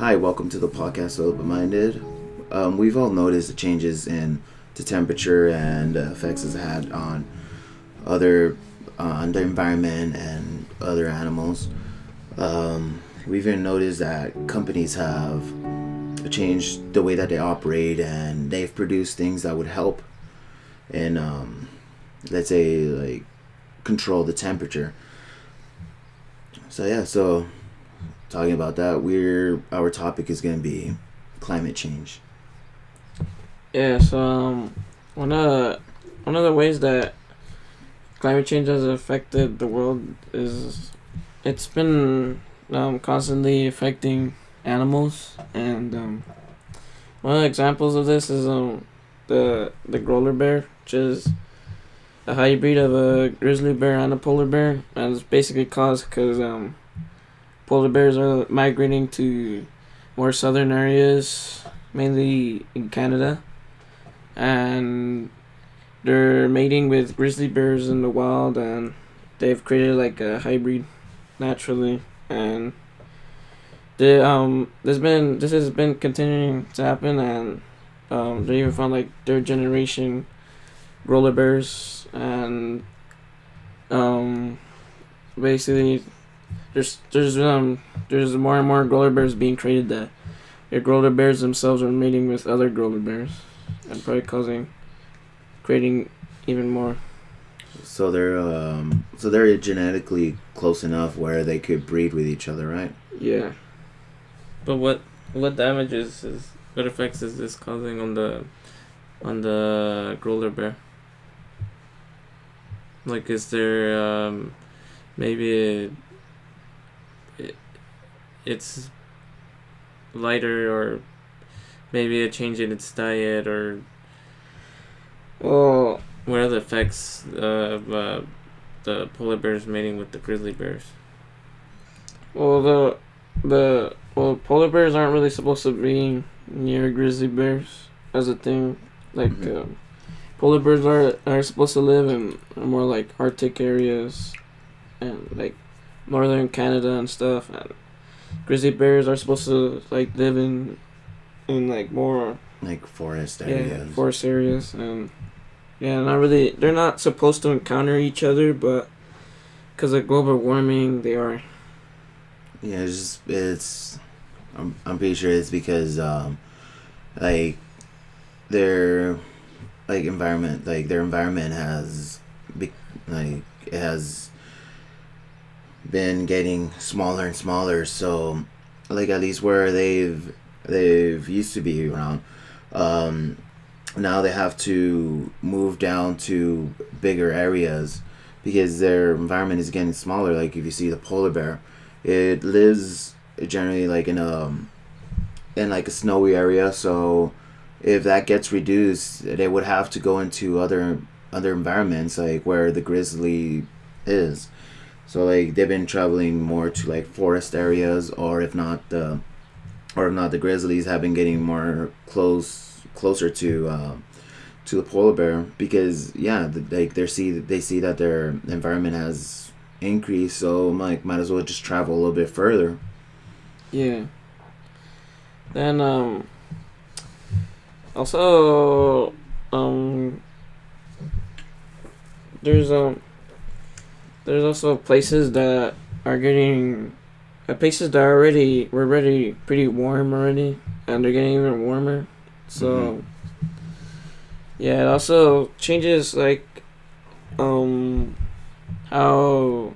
Hi, welcome to the podcast Open Minded. We've all noticed the changes in the temperature and the effects it's had other on the environment and other animals. We've even noticed that companies have changed the way that they operate, and they've produced things that would help in, let's say, like control the temperature. So talking about that, our topic is going to be climate change. Yeah, so one of the ways that climate change has affected the world is it's been constantly affecting animals, and one of the examples of this is the growler bear, which is a hybrid of a grizzly bear and a polar bear, and it's basically caused because polar bears are migrating to more southern areas, mainly in Canada, and they're mating with grizzly bears in the wild, and they've created like a hybrid naturally, and this has been continuing to happen, and they even found like third generation roller bears, and basically there's more and more roller bears being created that the roller bears themselves are mating with other roller bears, and probably creating even more. So they're genetically close enough where they could breed with each other, right? Yeah. But what effects is this causing on the roller bear? Like, is there maybe it's lighter, or maybe a change in its diet, or well, what are the effects of the polar bears mating with the grizzly bears? Well, polar bears aren't really supposed to be near grizzly bears as a thing. Like, polar bears are supposed to live in more like Arctic areas and like northern Canada and stuff. And grizzly bears are supposed to like live in like more like forest areas. Forest areas, and not really. They're not supposed to encounter each other, but because of global warming, they are. Yeah, I'm pretty sure it's because like their their environment has it has been getting smaller and smaller, so like at least where they've used to be around, now they have to move down to bigger areas because their environment is getting smaller. Like if you see the polar bear, it lives generally like in like a snowy area, so if that gets reduced, they would have to go into other environments like where the grizzly is. So like they've been traveling more to like forest areas, or if not the grizzlies have been getting more closer to the polar bear, because they see that their environment has increased, so might as well just travel a little bit further. Yeah. Then also there's also places that are getting places that were already pretty warm already, and they're getting even warmer. So yeah, it also changes like how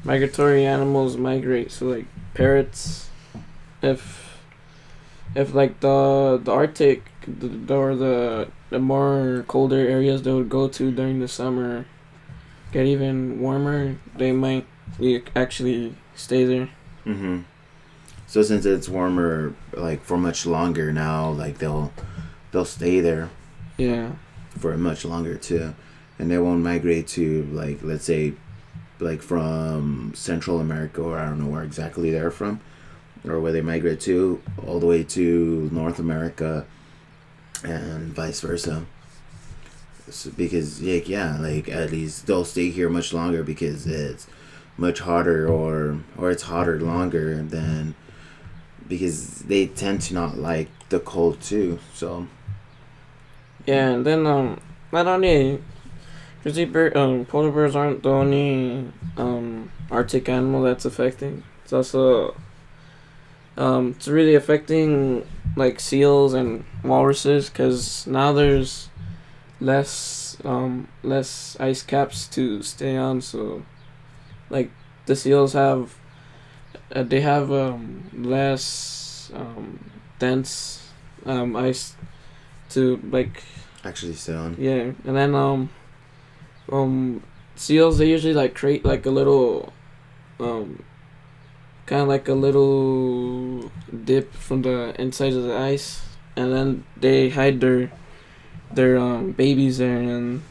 migratory animals migrate. So like parrots, if like the Arctic, or the more colder areas they would go to during the summer get even warmer, they might actually stay there. So since it's warmer like for much longer now, like they'll stay there. Yeah. For much longer too, and they won't migrate to like, let's say, like from Central America, or I don't know where exactly they're from, or where they migrate to, all the way to North America, and vice versa. So because like at least they'll stay here much longer because it's much hotter, or it's hotter longer because they tend to not like the cold too. So Yeah, and then not only polar bears aren't the only Arctic animal that's affecting. It's also it's really affecting like seals and walruses because now there's less ice caps to stay on. So like the seals have they have less dense ice to like actually, stay on. yeah, and then um seals they usually like create like a little um kind of like a little dip from the inside of the ice, and then they hide their babies there, and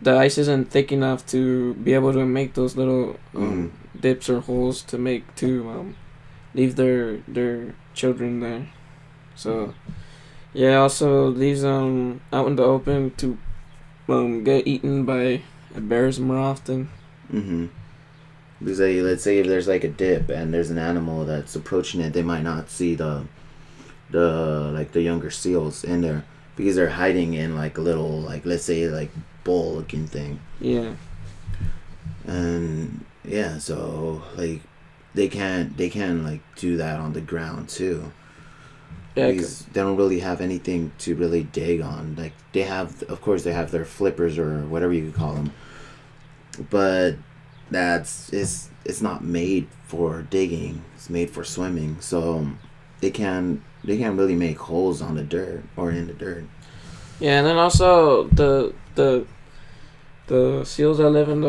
the ice isn't thick enough to be able to make those little Mm-hmm. dips or holes to make to leave their children there. So yeah, also leaves out in the open to get eaten by bears more often. Mm-hmm. Because let's say if there's like a dip and there's an animal that's approaching it, they might not see the younger seals in there because they're hiding in like a little, like, let's say, like, bowl looking thing. Yeah. And yeah, so like they can like do that on the ground too. Yeah. Because they don't really have anything to really dig on. Like, they have, of course, they have their flippers or whatever you could call them, but it's not made for digging. It's made for swimming. So they can't really make holes on the dirt or in the dirt. Yeah, and then also the seals that live in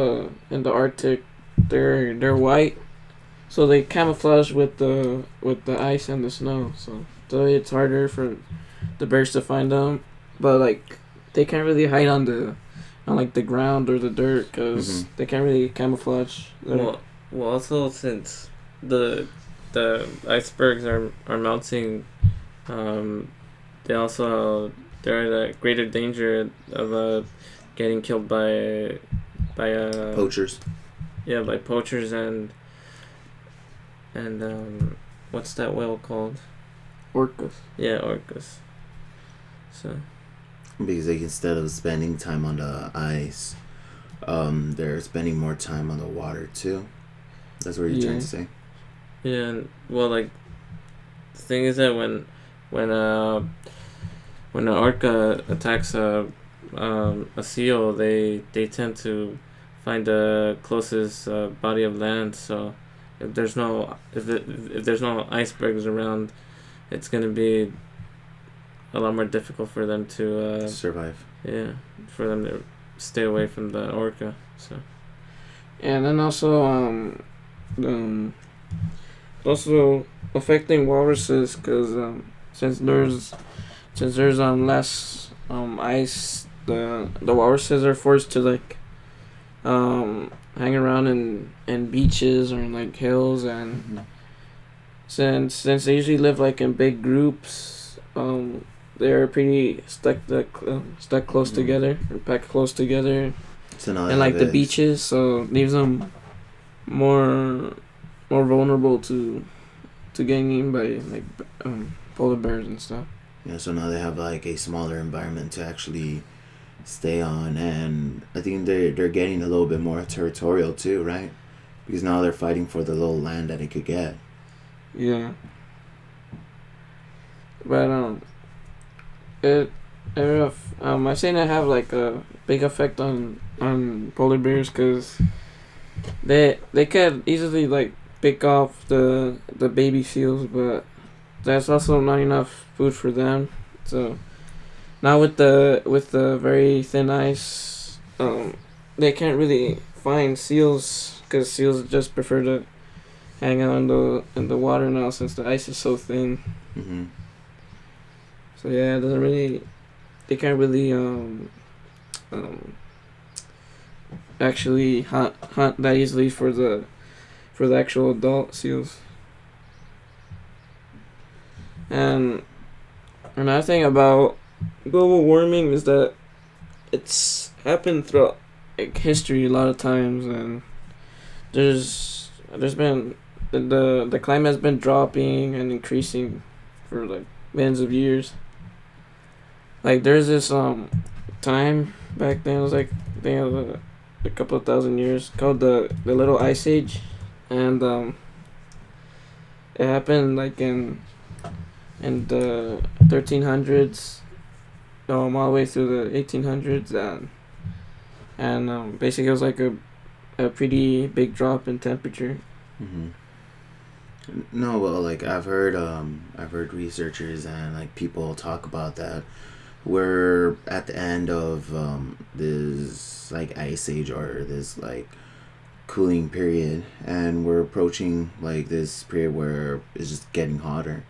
the Arctic, they're white, so they camouflage with the ice and the snow. So it's harder for the bears to find them, but like they can't really hide on like the ground or the dirt because they can't really camouflage. Well, also since the icebergs are melting, they also they're at a greater danger of getting killed by Poachers. Yeah, by poachers and what's that whale called? Orcas. Yeah, orcas. So Because like, instead of spending time on the ice, they're spending more time on the water too. That's what you're trying to say. yeah, and well, like the thing is that when an orca attacks a seal, they tend to find the closest body of land. So if there's no if there's no icebergs around, it's gonna be a lot more difficult for them to survive. Yeah, for them to stay away from the orca. So And then also affecting walruses because since there's less ice, the walruses are forced to like hang around in beaches or in like hills, and since they usually live like in big groups, they're pretty stuck close together or packed close together, So now and like the beaches, so leaves them more vulnerable to getting eaten by like polar bears and stuff. Yeah, so now they have like a smaller environment to actually stay on, and I think they're getting a little bit more territorial too, right? Because now they're fighting for the little land that they could get. Yeah. But I've seen it have like a big effect on polar bears because they can easily like pick off the baby seals, but there's also not enough food for them. So now with the very thin ice, they can't really find seals because seals just prefer to hang out in the water now since the ice is so thin. Mm-hmm. So yeah, it doesn't really. They can't really actually hunt that easily for the actual adult seals. And another thing about global warming is that it's happened throughout like history a lot of times, and there's been the climate has been dropping and increasing for like millions of years. Like there's this time back then, it was like I think it was a couple of thousand years, called the Little Ice Age, and it happened like in the 1300s, all the way through the 1800s, and basically it was like a pretty big drop in temperature. Mm-hmm. No, well, like I've heard researchers and like people talk about that. We're at the end of this like ice age or this like cooling period, and we're approaching like this period where it's just getting hotter.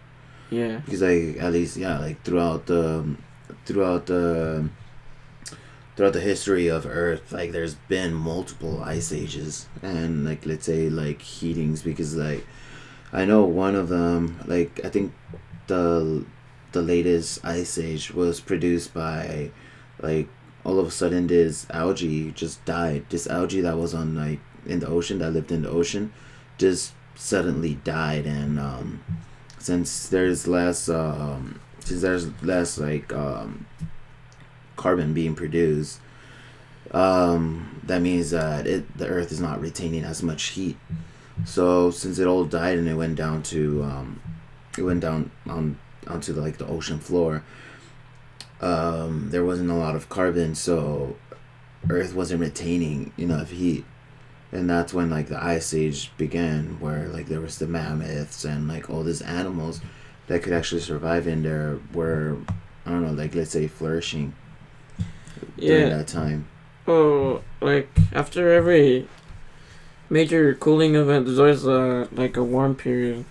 Yeah. Because like at least yeah, like throughout the throughout the history of Earth, like there's been multiple ice ages and like let's say like heatings because like I know one of them like I think the the latest ice age was produced by like all of a sudden this algae just died. This algae that was on like in the ocean that lived in the ocean just suddenly died and since there's less like carbon being produced, that means that the Earth is not retaining as much heat. So since it all died and it went down to it went down on onto like the ocean floor, there wasn't a lot of carbon, so Earth wasn't retaining enough heat, and that's when like the ice age began, where like there was the mammoths and like all these animals that could actually survive in there were I don't know like let's say flourishing during Yeah. that time. Oh, like after every major cooling event, there's always like a warm period,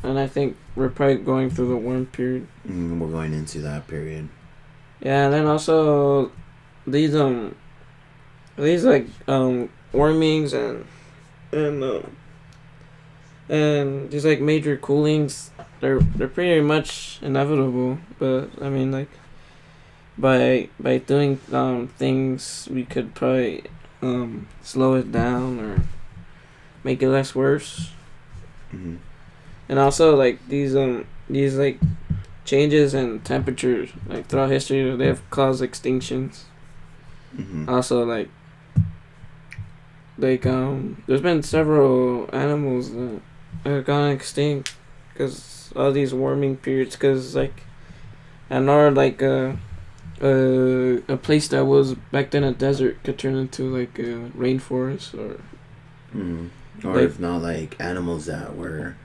and I think we're probably going through the warm period. We're going into that period. Yeah, and then also these like warmings and and these like major coolings, they're pretty much inevitable. But I mean, like by doing things, we could probably slow it down or make it less worse. Mm-hmm. And also like these like changes in temperatures like throughout history, they have caused extinctions. Mm-hmm. Also like there's been several animals that have gone extinct because all these warming periods. Because like I know like a place that was back then a desert could turn into like a rainforest or Mm-hmm. Or like if not like animals that were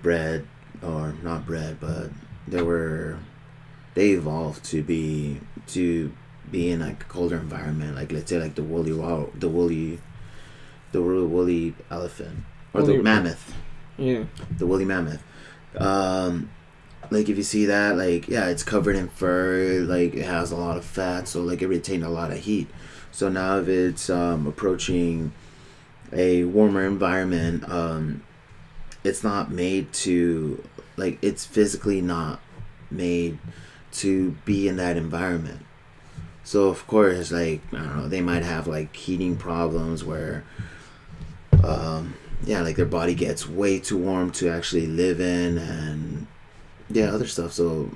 bred or not bred but they were they evolved to be in like a colder environment, like let's say like the woolly elephant or the woolly, mammoth, yeah. the woolly mammoth. Like if you see that, like yeah, it's covered in fur, like it has a lot of fat, so like it retained a lot of heat. So now if it's approaching a warmer environment, it's not made to like it's physically not made to be in that environment. So of course, like I don't know, they might have like heating problems where, yeah, like their body gets way too warm to actually live in, and yeah, other stuff. So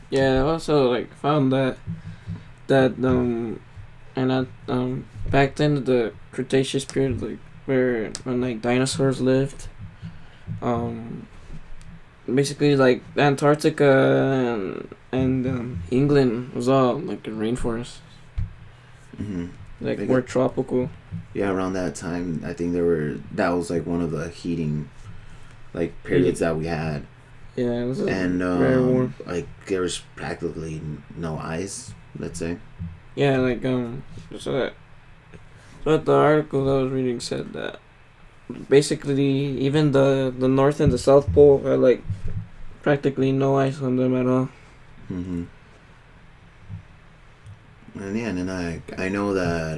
Yeah, I also like found that and that back then the Cretaceous period, like where when like dinosaurs lived, um basically like Antarctica and England was all like a rainforest, mm-hmm. like Like, more tropical. yeah, around that time, I think that was like one of the heating like periods that we had, Yeah, this is and very warm. like there was practically no ice. Let's say. Yeah, like so that so the article I was reading said that basically even the North and the South Pole had like practically no ice on them at all. Mm-hmm. And yeah, and then I know that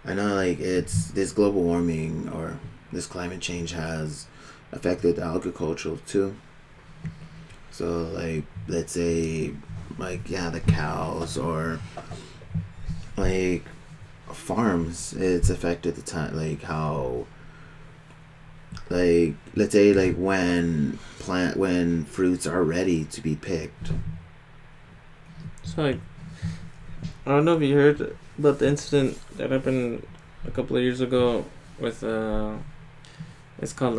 I know like it's this global warming or this climate change has affected agriculture too. So like let's say like yeah the cows or like farms, it's affected the time, like how, like let's say like when fruits are ready to be picked. So like, I don't know if you heard about the incident that happened a couple of years ago with it's called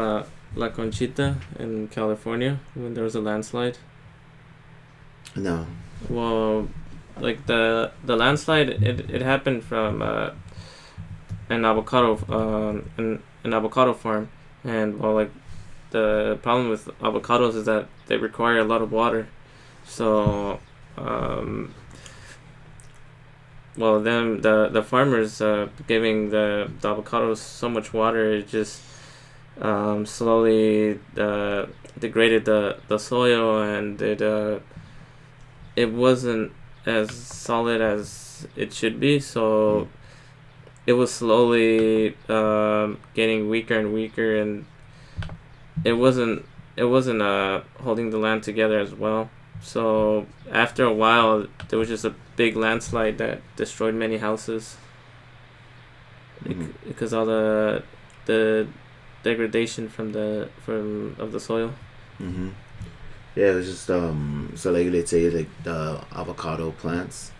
La Conchita in California when there was a landslide. No. Well, like the landslide, it happened from an avocado farm, and well, like the problem with avocados is that they require a lot of water. So, well, then the farmers giving the avocados so much water, it just slowly degraded the soil, and it wasn't as solid as it should be. So it was slowly getting weaker and weaker, and it wasn't holding the land together as well. So after a while, there was just a big landslide that destroyed many houses because all the degradation from of the soil. Mm-hmm. Yeah, it was just so like let's say like the avocado plants,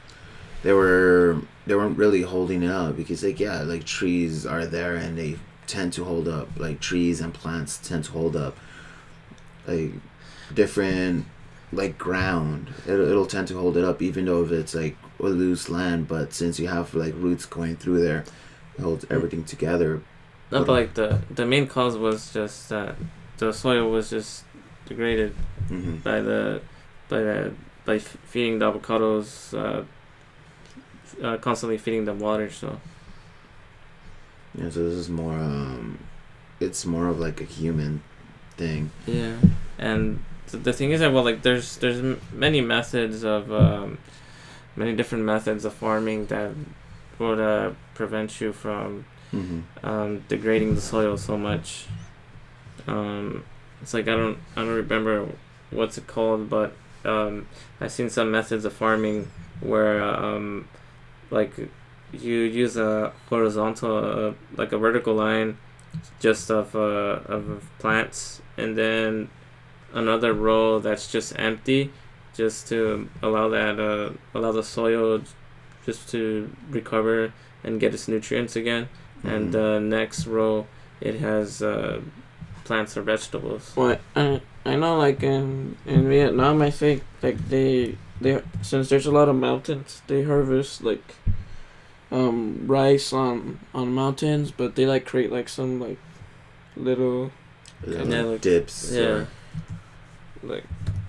they weren't really holding it up because like yeah, like trees are there and they tend to hold up, like trees and plants tend to hold up like different like ground. It'll tend to hold it up even though if it's like a loose land, but since you have like roots going through there, it holds everything together. No, but like the main cause was just that the soil was just degraded Mm-hmm. by feeding the avocados, constantly feeding them water. So Yeah, so this is more it's more of like a human thing. yeah, and the thing is that well, like there's many methods of many different methods of farming that would prevent you from degrading the soil so much. It's like I don't remember what's it called, but I've seen some methods of farming where like you use a horizontal like a vertical line just of plants, and then another row that's just empty, just to allow the soil just to recover and get its nutrients again. And the next row it has plants or vegetables. Well, I know like in Vietnam, I think like they since there's a lot of mountains, they harvest like rice on mountains, but they like create like some like little Yeah, like, dips. yeah. Like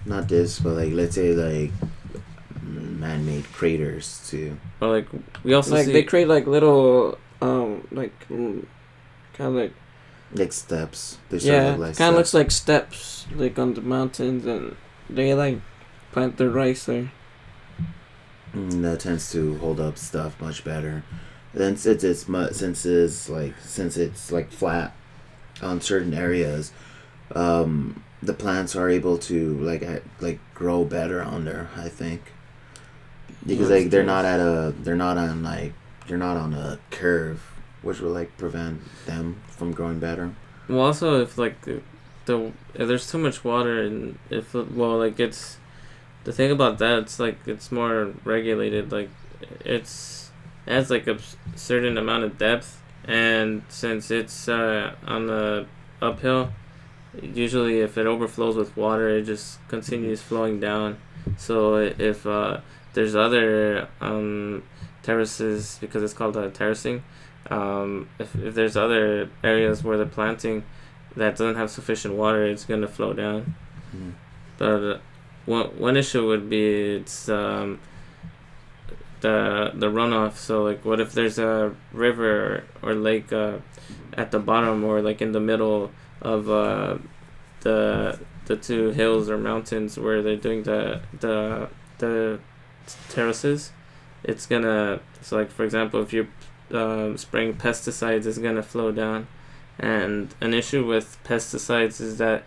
Not dips, but like let's say like man-made craters too. Or like we also like see they create like little kind of like steps. They sort of yeah, look like kind of looks steps. like steps like on the mountains, and they like plant their rice there. That tends to hold up stuff much better. Then since it's like flat on certain areas, the plants are able to like grow better on there. I think because like they're not on a curve, which will like prevent them from growing better. well also if like if there's too much water, and if well like it's the thing about that, it's like it's more regulated, like it has like a certain amount of depth, and since it's on the uphill, usually if it overflows with water it just continues flowing down. So if there's other terraces, because it's called terracing, if there's other areas where they're planting that doesn't have sufficient water, it's going to flow down. But one issue would be it's the runoff. So like what if there's a river or lake at the bottom, or like in the middle of the two hills or mountains where they're doing the terraces? It's gonna, so like for example, if you're spraying pesticides, it's gonna flow down. And an issue with pesticides is that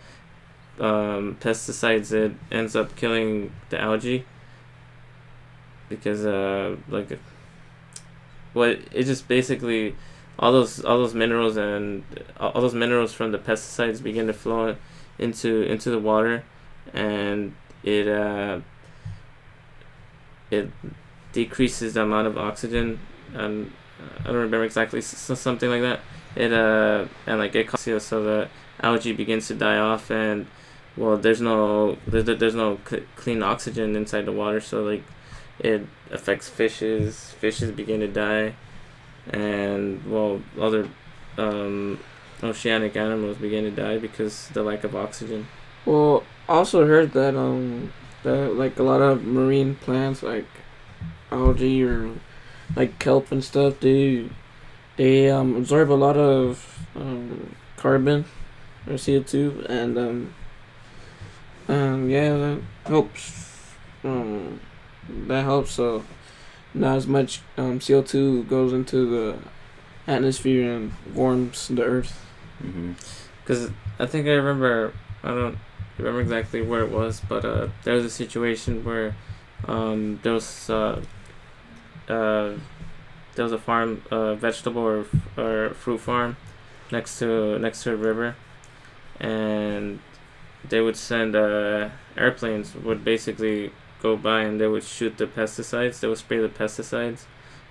pesticides, it ends up killing the algae, because like what it just basically all those minerals and all those minerals from the pesticides begin to flow into the water, and it decreases the amount of oxygen, and I don't remember exactly, something like that. It and like it causes, so the algae begins to die off, and well, there's no clean oxygen inside the water, so like it affects fishes. Fishes begin to die, and well, other um, oceanic animals begin to die because the lack of oxygen. Well, I also heard that that like a lot of marine plants like algae or like kelp and stuff, they absorb a lot of carbon or CO2, and yeah, helps that helps, so not as much CO2 goes into the atmosphere and warms the earth. Mm-hmm. Because I think I don't remember exactly where it was, but there was a situation where there was uh, there was a farm, vegetable or fruit farm next to a river, and they would send airplanes would basically go by, and they would shoot the pesticides. They would spray the pesticides,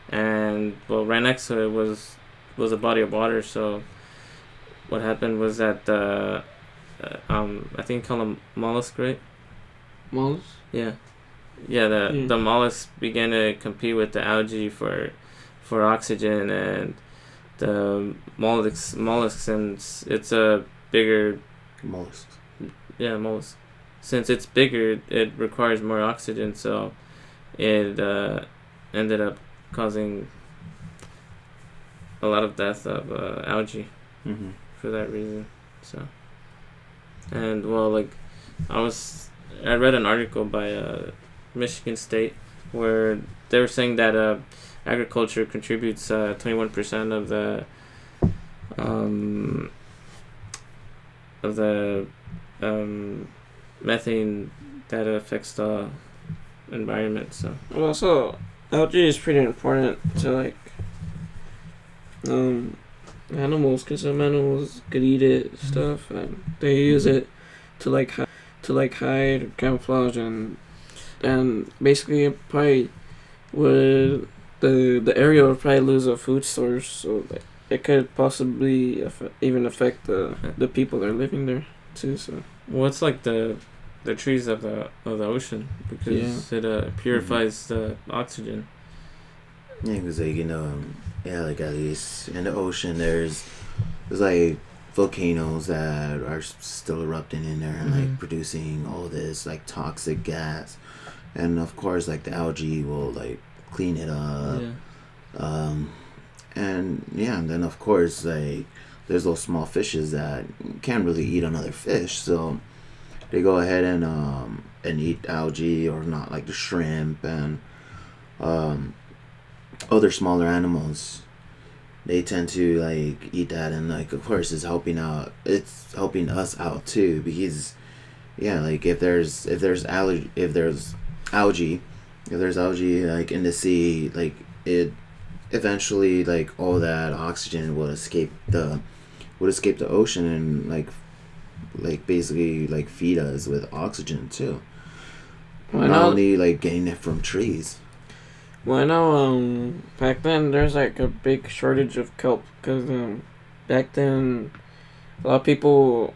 and well, right next to it was a body of water. So what happened was that I think you call them mollusk, right? Mollusks? Yeah, yeah. The Yeah. the mollusks began to compete with the algae for oxygen, and the mollusks, and it's a bigger, Mollusks. yeah, mollusk. Since it's bigger, it requires more oxygen, so it ended up causing a lot of death of algae Mm-hmm. for that reason. So, and well, like I read an article by Michigan State where they were saying that agriculture contributes 21% um, of the methane that affects the environment. So Well, also algae is pretty important to like animals, because some animals could eat it stuff, and they use it to like hide, camouflage, and basically it probably would the area would probably lose a food source, so like it could possibly even affect the people that are living there too. So well, it's like the trees of the ocean, because it purifies the oxygen. Yeah, because like yeah, like at least in the ocean, there's like volcanoes that are still erupting in there and like producing all this like toxic gas, and of course like the algae will like clean it up. Yeah. And yeah, and then of course like there's those small fishes that can't really eat another fish, so they go ahead and eat algae, or not, like the shrimp and other smaller animals. They tend to like eat that, and like of course it's helping us out too, because yeah, like if there's algae like in the sea, like it eventually like all that oxygen would escape the ocean, and like basically like feed us with oxygen too. well, Not only like getting it from trees. well, I know back then there's like a big shortage of kelp, because back then a lot of people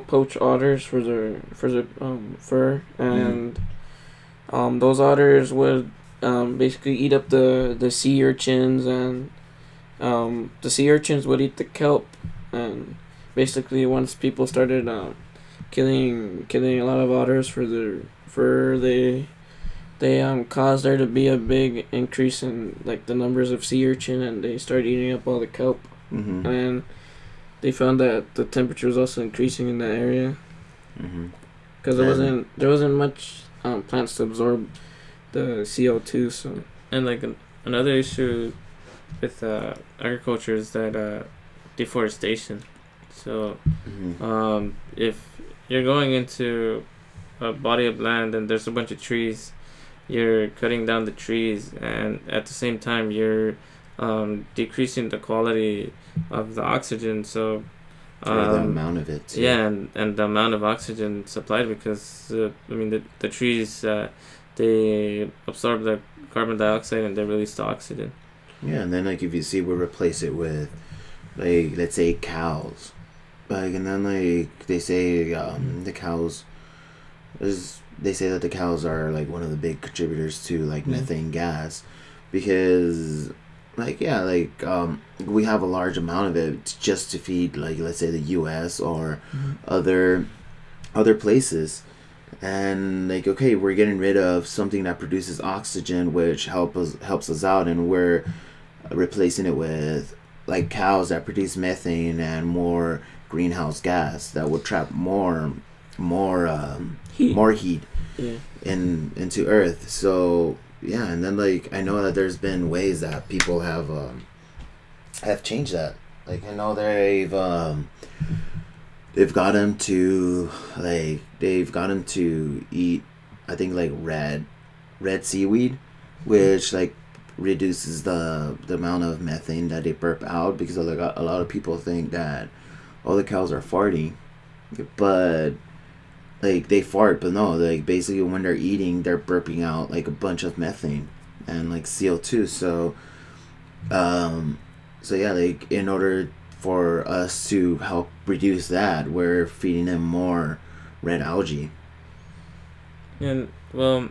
poach otters for their fur, and those otters would basically eat up the sea urchins, and the sea urchins would eat the kelp, and basically once people started killing a lot of otters for their fur, they caused there to be a big increase in like the numbers of sea urchin, and they started eating up all the kelp, Mm-hmm. and they found that the temperature was also increasing in that area, Mm-hmm. because there wasn't much plants to absorb the CO2. So And like another issue with agriculture is that deforestation. So Mm-hmm. if you're going into a body of land and there's a bunch of trees, you're cutting down the trees, and at the same time you're decreasing the quality of the oxygen. So or the amount of it too. yeah, and the amount of oxygen supplied, because the trees, they absorb the carbon dioxide and they release the oxygen. Yeah, and then like if you see, we replace it with, like, let's say cows, like, and then like they say the cows is they say that the cows are like one of the big contributors to like methane gas, because like yeah, like we have a large amount of it just to feed, like, let's say the U.S. or other places, and like okay, we're getting rid of something that produces oxygen, which helps us out, and we're replacing it with like cows that produce methane and more greenhouse gas that would trap more Heat. more heat Yeah. into Earth. So yeah, and then like I know that there's been ways that people have changed that. Like I know they've got them to eat, I think, like red seaweed, which like reduces the amount of methane that they burp out, because a lot of people think that all the cows are farting, but like they fart, but no, like basically when they're eating, they're burping out like a bunch of methane and like CO2. So yeah, like in order for us to help reduce that, we're feeding them more red algae. And well,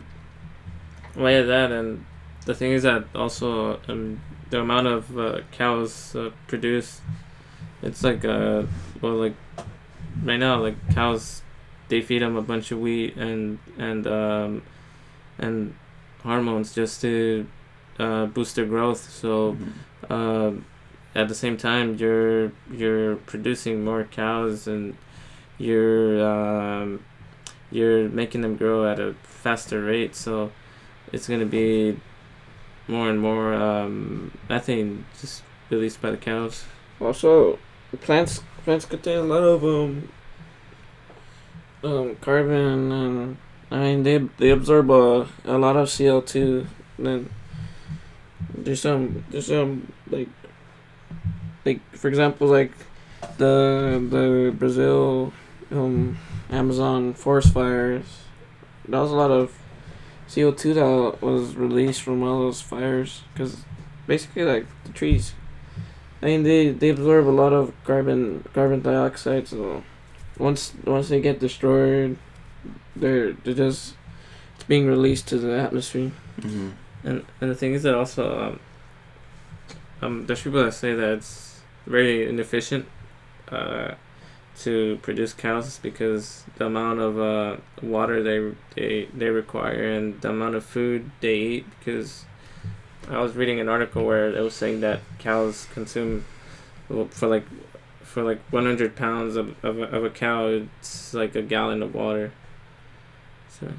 yeah, that, and the thing is that also the amount of cows produced, it's like like right now, like cows, they feed them a bunch of wheat and hormones just to boost their growth. So at the same time, you're producing more cows, and you're making them grow at a faster rate. So it's gonna be more and more methane just released by the cows. Also, plants contain a lot of carbon, and I mean they absorb a lot of CO2. Then there's some like for example, like the Brazil Amazon forest fires. That was a lot of CO2 that was released from all those fires, because basically like the trees, I mean they absorb a lot of carbon dioxide. So once they get destroyed, they're just, it's being released to the atmosphere. Mm-hmm. And the thing is that also there's people that say that it's very inefficient to produce cows, because the amount of water they require and the amount of food they eat. Because I was reading an article where it was saying that cows consume, for like 100 pounds of a cow, it's like a gallon of water. So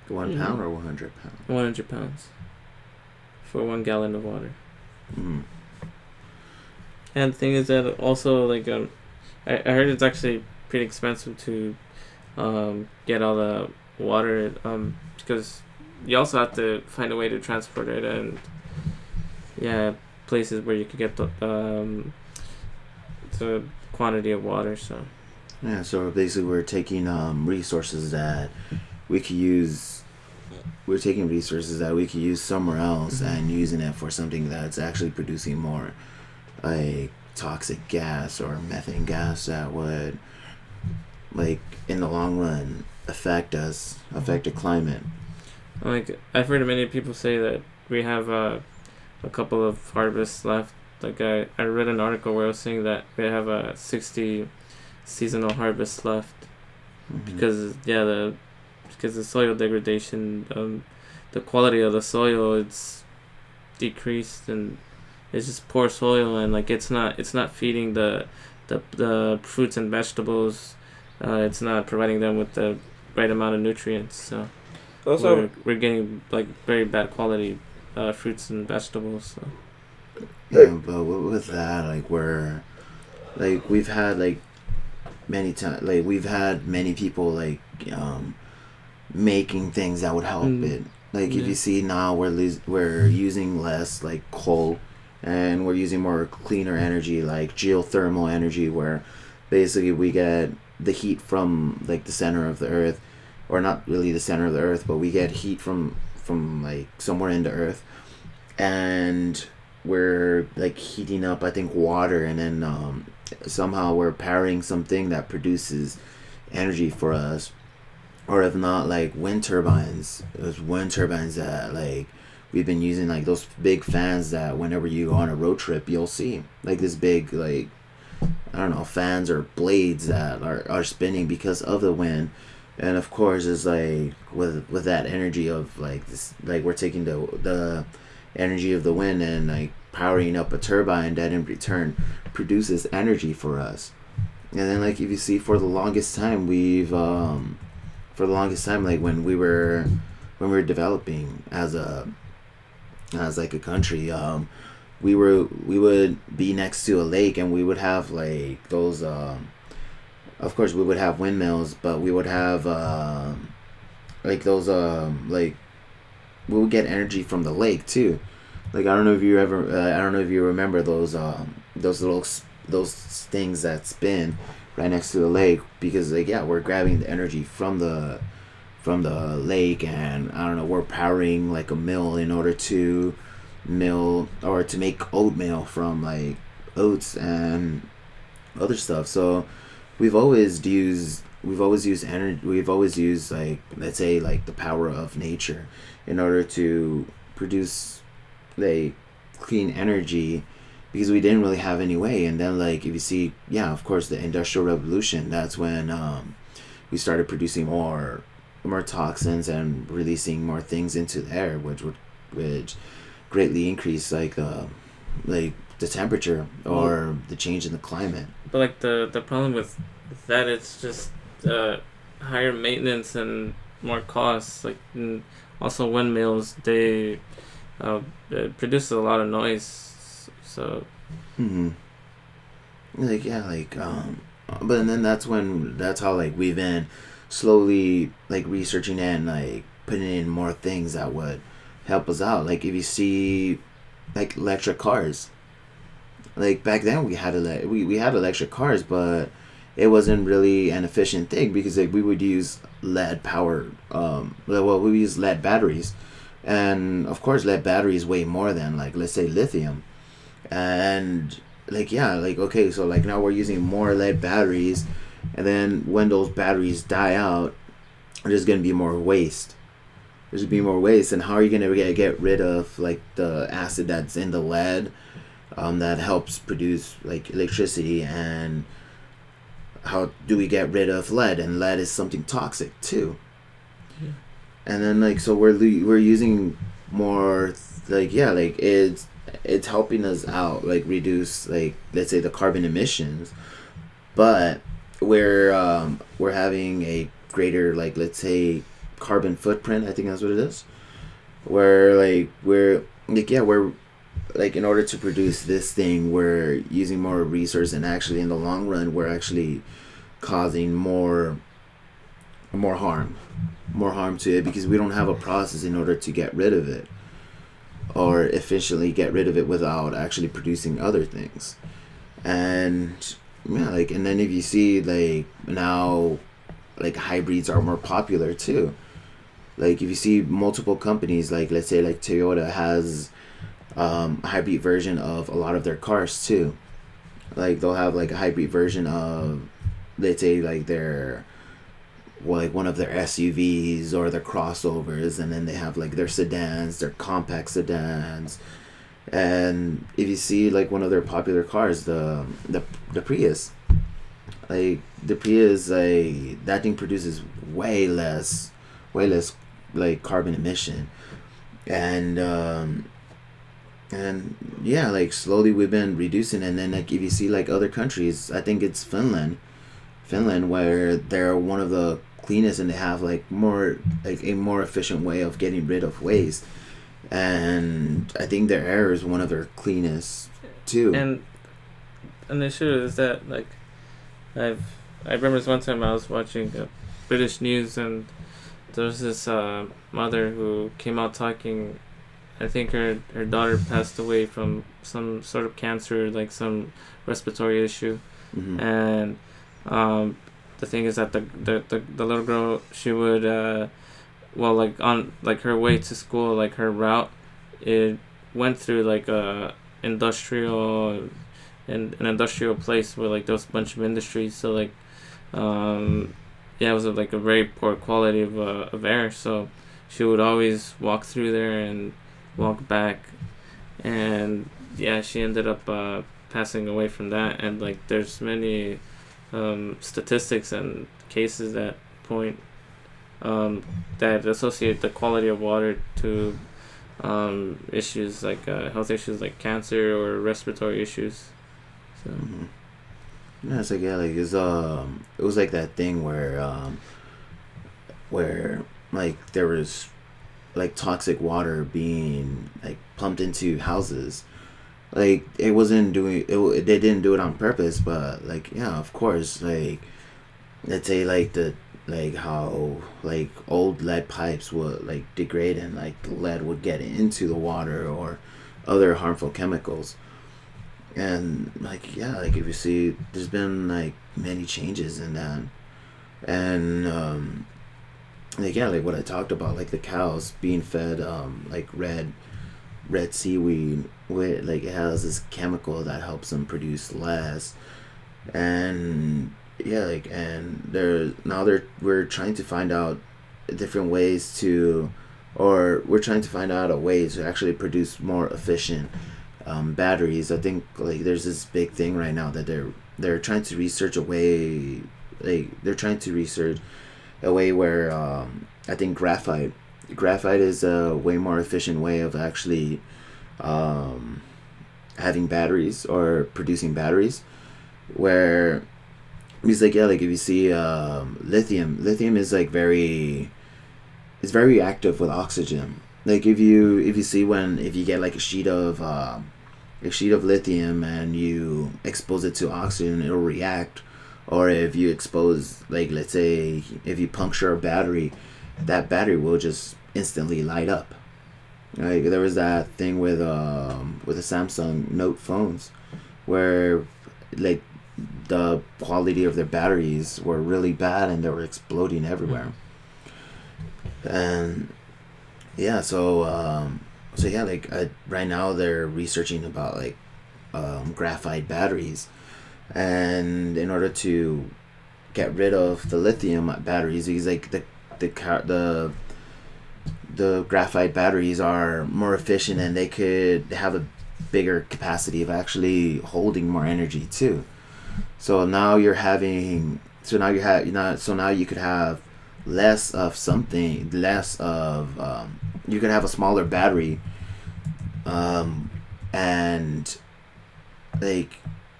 1 pound or 100 pounds? 100 pounds for 1 gallon of water. Mm. And the thing is that also, like, I heard it's actually pretty expensive to get all the water, because you also have to find a way to transport it, and yeah, places where you could get the quantity of water. So yeah, so basically we're taking resources that we could use. We're taking resources that we could use somewhere else and using it for something that's actually producing more like toxic gas or methane gas that would, like, in the long run affect the climate. like I've heard many people say that we have a couple of harvests left. Like I read an article where it was saying that we have 60 seasonal harvests left, because because the soil degradation, the quality of the soil, it's decreased, and it's just poor soil, and like it's not feeding the fruits and vegetables. It's not providing them with the right amount of nutrients. So Also, we're getting like very bad quality fruits and vegetables. So. Yeah, but with that, like we've had like many times, like we've had many people like making things that would help it. Like if Yeah. you see now we're using less like coal, and we're using more cleaner energy like geothermal energy, where basically we get the heat from like the center of the earth, or not really the center of the earth, but we get heat from like somewhere in the earth, and we're like heating up I think water, and then somehow we're powering something that produces energy for us. Or if not, like wind turbines. Those wind turbines that like we've been using, like those big fans that whenever you go on a road trip you'll see like this big, like I don't know, fans or blades that are spinning because of the wind. And of course it's like with that energy of like this, like we're taking the energy of the wind and like powering up a turbine that in return produces energy for us. And then like if you see, for the longest time like when we were developing as like a country, we would be next to a lake, and we would have like those of course we would have windmills, but we would have like those like we would get energy from the lake too. Like I don't know if you remember those those things that spin right next to the lake, because like yeah, we're grabbing the energy from the lake, and I don't know, we're powering like a mill in order to mill or to make oatmeal from like oats and other stuff. So we've always used like, let's say, like the power of nature in order to produce like clean energy, because we didn't really have any way. And then like if you see, yeah, of course, the industrial revolution, that's when we started producing more toxins and releasing more things into the air, which greatly increased like the temperature or the change in the climate. But like the problem with that, it's just higher maintenance and more costs. Like also windmills, they produce a lot of noise. So. Mm-hmm. Like yeah, like but then that's how like we've been slowly like researching and like putting in more things that would help us out. Like if you see like electric cars, like back then we had electric cars, but it wasn't really an efficient thing, because like we would use lead power well, we use lead batteries, and of course lead batteries weigh more than, like, let's say, lithium. And like yeah, like okay, so like now we're using more lead batteries, and then when those batteries die out, there's gonna be more waste. There's gonna be more waste, and how are you gonna get rid of like the acid that's in the lead, that helps produce like electricity? And how do we get rid of lead? And lead is something toxic too. Yeah. And then like so we're using more, like yeah, like it's helping us out, like reduce, like, let's say, the carbon emissions, but we're having a greater, like, let's say, carbon footprint, I think that's what it is, where like we're like yeah, we're like, in order to produce this thing, we're using more resource, and actually in the long run we're actually causing more harm to it, because we don't have a process in order to get rid of it, or efficiently get rid of it without actually producing other things. And yeah, like, and then if you see like now, like hybrids are more popular too. Like if you see multiple companies, like let's say like Toyota has a hybrid version of a lot of their cars too. Like they'll have like a hybrid version of, let's say, like their, well, like one of their SUVs or their crossovers, and then they have like their sedans, their compact sedans. And if you see like one of their popular cars, the Prius, like the Prius, like that thing produces way less like carbon emission. And yeah, like slowly we've been reducing. And then like if you see like other countries, I think it's Finland, where they're one of the cleanest, and they have like a more efficient way of getting rid of waste. And I think their air is one of their cleanest too. And the issue is that, like, I remember this one time I was watching British news, and there was this mother who came out talking. I think her daughter passed away from some sort of cancer, like some respiratory issue, Mm-hmm. and the thing is that the little girl, she would well, like on like her way to school, like her route, it went through like a industrial and an industrial place where like there was a bunch of industries, so like um yeah, it was like a very poor quality of air, so she would always walk through there and walk back, and yeah, she ended up passing away from that. And like there's many statistics and cases that point that associate the quality of water to issues like health issues like cancer or respiratory issues. So Mm-hmm. Yeah, it's like yeah, like it was like that thing where like there was like toxic water being like pumped into houses. Like it wasn't doing it. They didn't do it on purpose, but like yeah, of course. Like let's say like the like how like old lead pipes would like degrade and like the lead would get into the water or other harmful chemicals. And like yeah, like if you see, there's been like many changes in that, and like yeah, like what I talked about, like the cows being fed like red seaweed with like it has this chemical that helps them produce less, and yeah, like and we're trying to find out different ways to, or we're trying to find out a way to actually produce more efficient batteries. I think like there's this big thing right now that they're trying to research a way, like they're trying to research a way where I think graphite is a way more efficient way of actually having batteries or producing batteries, where it's like yeah, like if you see lithium is like it's very active with oxygen. Like if you see when if you get like a sheet of lithium and you expose it to oxygen, it'll react. Or if you expose, like let's say if you puncture a battery, that battery will just instantly light up. Like there was that thing with the Samsung Note phones, where like the quality of their batteries were really bad and they were exploding everywhere. And yeah, so yeah, like right now they're researching about like graphite batteries, and in order to get rid of the lithium batteries, because like the graphite batteries are more efficient and they could have a bigger capacity of actually holding more energy too. So now you're having so now you have you know so now you could have less of something, less of you could have a smaller battery, and like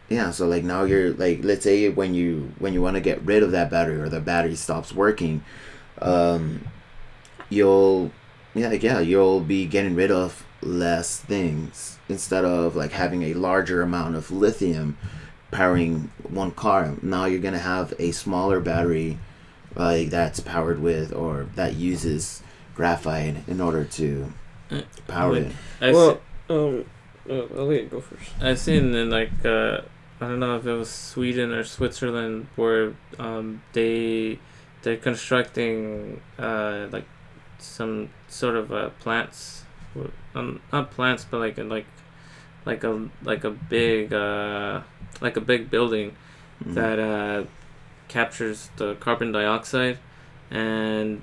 yeah, so like now you're like let's say when you want to get rid of that battery or the battery stops working, um you'll yeah, like, yeah, you'll be getting rid of less things instead of like having a larger amount of lithium powering one car. Now you're gonna have a smaller battery like that's powered with or that uses graphite in order to power like it. Well, I'll let you go first. I've seen in like I don't know if it was Sweden or Switzerland where they're constructing like some sort of plants, not plants but like a big building Mhm. that captures the carbon dioxide, and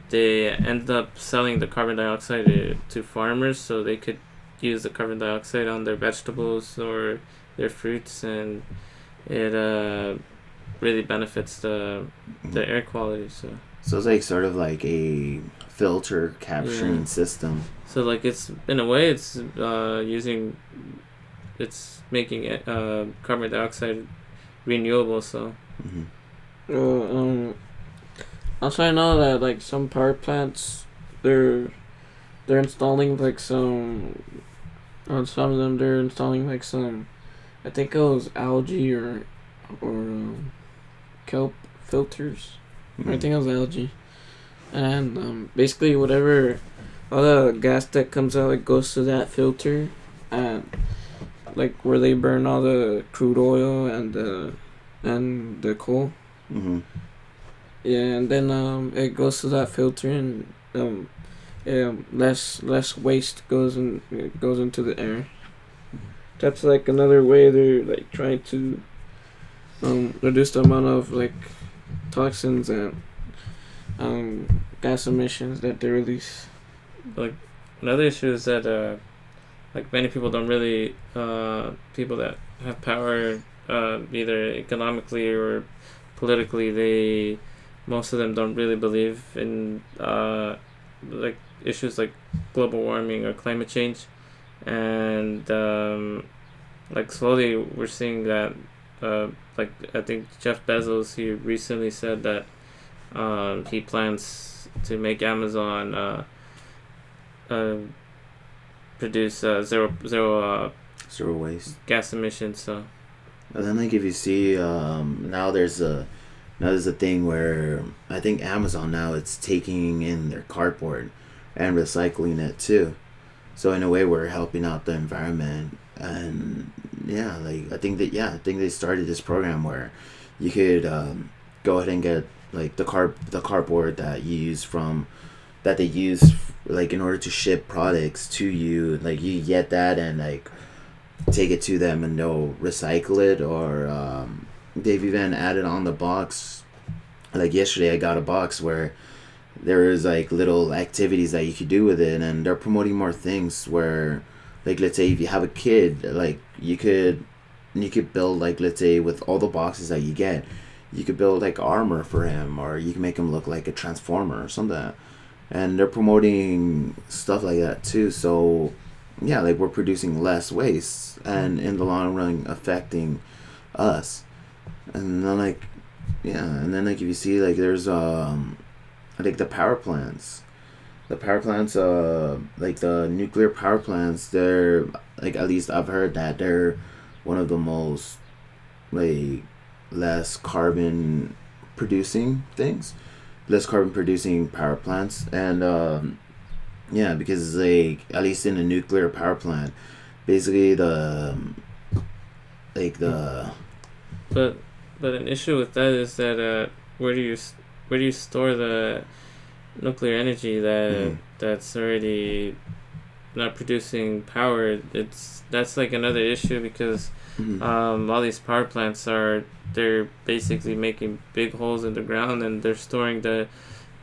they end up selling the carbon dioxide to farmers so they could use the carbon dioxide on their vegetables or their fruits, and it really benefits the air quality. So it's like sort of like a filter capturing Yeah. system. So like it's in a way it's making it carbon dioxide renewable. So Mm-hmm. Well, also I know that like some power plants, they're installing like some on some of them they're installing like some, I think it was algae or kelp filters. Mm-hmm. I think it was algae. and basically whatever all the gas that comes out, it goes to that filter, and like where they burn all the crude oil and the coal. Mm-hmm. Yeah, and then it goes to that filter, and less waste goes into the air. That's like another way they're like trying to reduce the amount of like toxins and gas emissions that they release. Like another issue is that like many people don't really people that have power either economically or politically, they most of them don't really believe in like issues like global warming or climate change, and like slowly we're seeing that like I think Jeff Bezos, he recently said that he plans to make Amazon produce Zero waste. gas emissions. So And then like if you see now there's a thing where I think Amazon now it's taking in their cardboard and recycling it too. So in a way we're helping out the environment, and yeah, like I think they started this program where you could go ahead and get like the cardboard that you use from that they use like in order to ship products to you, like you get that and like take it to them and they'll recycle it, or they've even added on the box. Like yesterday I got a box where there is like little activities that you could do with it, and they're promoting more things where like let's say if you have a kid, like you could build like let's say with all the boxes that you get, you could build like armor for him, or you can make him look like a transformer or something. And they're promoting stuff like that too. So yeah, like we're producing less waste and in the long run affecting us. And then like if you see like there's I think the power plants, like the nuclear power plants, they're like, at least I've heard that they're one of the most like less carbon producing things, less carbon producing power plants. And yeah, because like at least in a nuclear power plant, basically the but an issue with that is that where do you store the nuclear energy that's already not producing power? That's like another issue because all these power plants they're basically making big holes in the ground, and they're storing the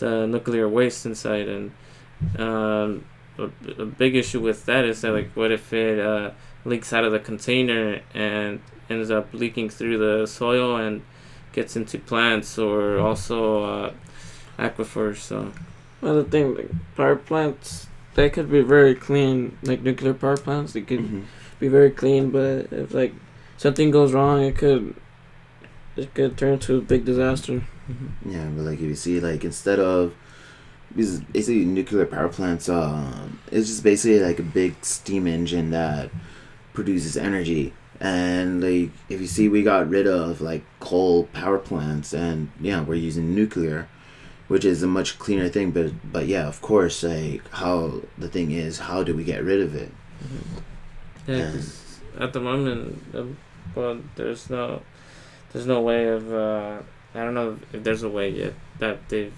nuclear waste inside. And a big issue with that is that like what if it leaks out of the container and ends up leaking through the soil and gets into plants or also aquifers. So Another thing, like power plants, they could be very clean. Like nuclear power plants, they could be very clean. But if like something goes wrong, it could turn into a big disaster. Yeah, but like if you see like instead of, because basically nuclear power plants, it's just basically like a big steam engine that produces energy. And like if you see, we got rid of like coal power plants, and yeah, we're using nuclear, which is a much cleaner thing. But yeah, of course, like how the thing is, how do we get rid of it? yeah, 'cause at the moment, well, there's no way of I don't know if there's a way yet that they've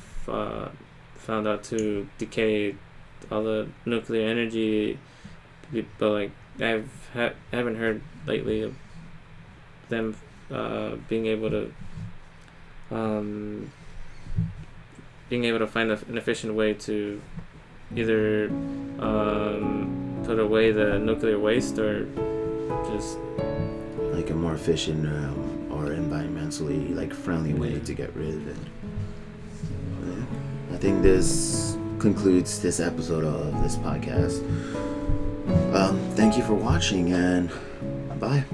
found out to decay all the nuclear energy, but like I haven't heard lately of them being able to find an efficient way to either put away the nuclear waste or just Like a more efficient or environmentally like friendly way to get rid of it. Yeah. I think this concludes this episode of this podcast. Thank you for watching, and bye.